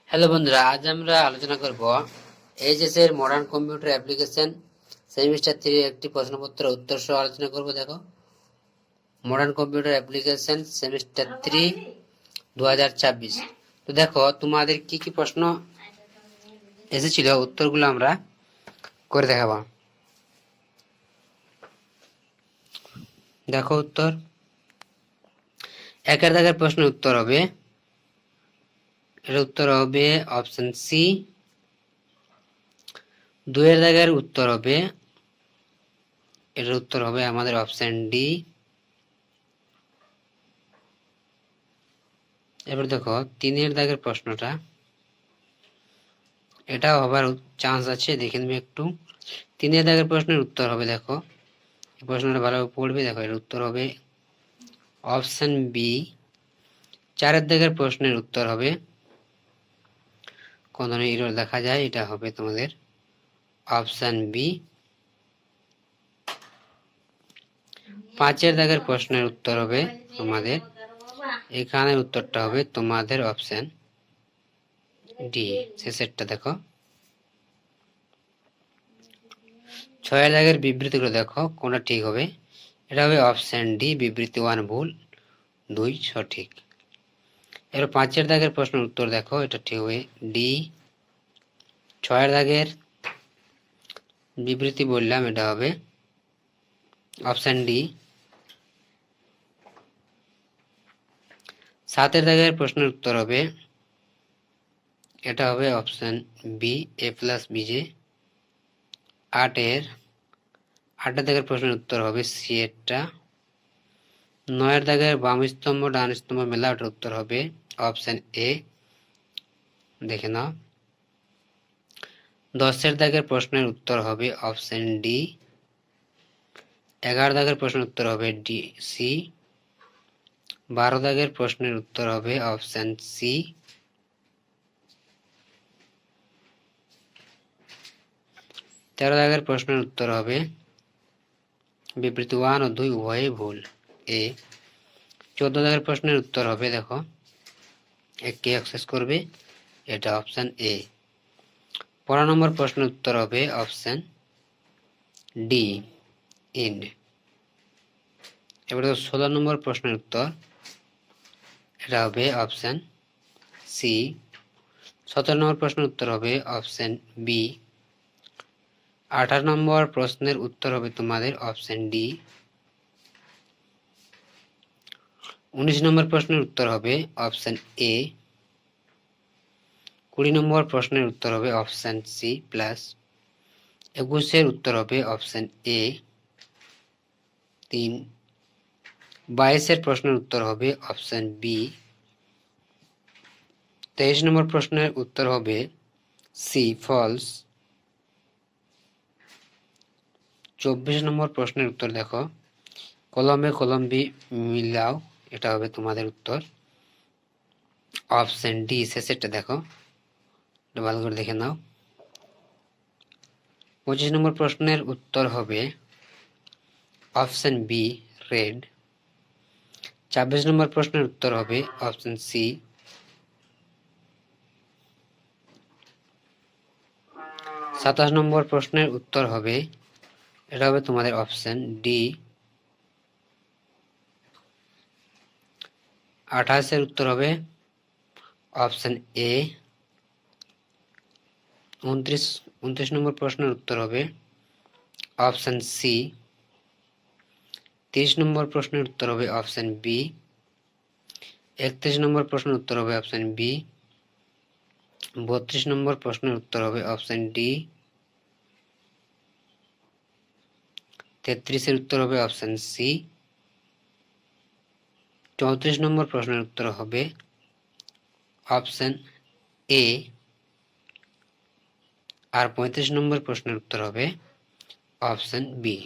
Hello বন্ধুরা, আজ আমরা আলোচনা করব এইচএস এর মডার্ন কম্পিউটার অ্যাপ্লিকেশন সেমিস্টার 3 এর একটি প্রশ্নপত্র উত্তর সহ আলোচনা করব। দেখো, মডার্ন কম্পিউটার অ্যাপ্লিকেশন সেমিস্টার 3 2026। তো দেখো, তোমাদের কি কি প্রশ্ন এসেছিল উত্তরগুলো আমরা করে দেখাবো। দেখো, উত্তর একের দাগের প্রশ্নের উত্তর হবে, এর উত্তর হবে অপশন সি। দুইয়ের দাগের উত্তর হবে, এর উত্তর হবে আমাদের অপশন ডি। এবার দেখো, তিনের দাগের প্রশ্নটা, এটাও হবার চান্স আছে, দেখে নেবে একটু। তিনের দাগের প্রশ্নের উত্তর হবে, দেখো এই প্রশ্নটা ভালোভাবে পড়বে। দেখো, এর উত্তর হবে অপশন বি। চারের দাগের প্রশ্নের উত্তর হবে, কোন ধরনের এরর দেখা যায়, এটা হবে তোমাদের অপশন বি। পাঁচের দাগের প্রশ্নের উত্তর হবে তোমাদের, এখানের উত্তরটা হবে তোমাদের অপশন ডি, শেষেরটা দেখো। ছয়ের দাগের বিবৃতিগুলো দেখো কোনটা ঠিক হবে, এটা হবে অপশন ডি, বিবৃতি 1 ভুল, 2 সঠিক। এর পাঁচের দাগের প্রশ্নের উত্তর দেখো, এটা ঠিক হবে ডি। ছয়ের দাগের বিবৃতি বললাম, এটা হবে অপশন ডি। সাতের দাগের প্রশ্নের উত্তর হবে, এটা হবে অপশন বি, এ প্লাস বিজে। আটের দাগের প্রশ্নের উত্তর হবে সি এরটা। নয়ের দাগের বাম স্তম্ভ ডান স্তম্ভ মেলা, ওটার উত্তর হবে অপশন এ, দেখে নাও। 10এর দাগের প্রশ্নের উত্তর হবে অপশন ডি। 11 দাগের প্রশ্নের উত্তর হবে ডি সি। 12 দাগের প্রশ্নের উত্তর হবে অপশন সি। 13 দাগের প্রশ্নের উত্তর হবে বিবৃতি 1 ও 2 উভয়ই ভুল, এ। 14 দাগের প্রশ্নের উত্তর হবে, দেখো কে অ্যাক্সেস করবে, এটা অপশন এ। 15 নম্বর প্রশ্নের উত্তর হবে অপশন ডি, ইন্ড। এবারে 16 নম্বর প্রশ্নের উত্তর, এটা হবে অপশন সি। 17 নম্বর প্রশ্নের উত্তর হবে অপশন বি। 18 নম্বর প্রশ্নের উত্তর হবে তোমাদের অপশন ডি। 19 নম্বর প্রশ্নের উত্তর হবে অপশন এ। 20 নম্বর প্রশ্নের উত্তর হবে অপশন সি প্লাস। 21-এর উত্তর হবে অপশন এ 3। 22-এর প্রশ্নের উত্তর হবে অপশন বি। 23 নম্বর প্রশ্নের উত্তর হবে সি ফলস। 24 নম্বর প্রশ্নের উত্তর দেখো, কলমে কলম বি মিলাও, এটা হবে তোমাদের উত্তর অপশন ডি, শেষেরটা দেখো, ভালো করে দেখে নাও। 25 নম্বর প্রশ্নের উত্তর হবে অপশন বি রেড। 26 নম্বর প্রশ্নের উত্তর হবে অপশন সি। 27 নম্বর প্রশ্নের উত্তর হবে, এটা হবে তোমাদের অপশন ডি। 28-এর উত্তর হবে অপশন এ। 29 নম্বর প্রশ্নের উত্তর হবে অপশন সি। 30 নম্বর প্রশ্নের উত্তর হবে অপশন বি। 31 নম্বর প্রশ্নের উত্তর হবে অপশন বি। 32 নম্বর প্রশ্নের উত্তর হবে অপশন ডি। 33-এর উত্তর হবে অপশন সি। 34 নম্বর প্রশ্নের উত্তর হবে অপশন এ। আর 35 নম্বর প্রশ্নের উত্তর হবে অপশন বি।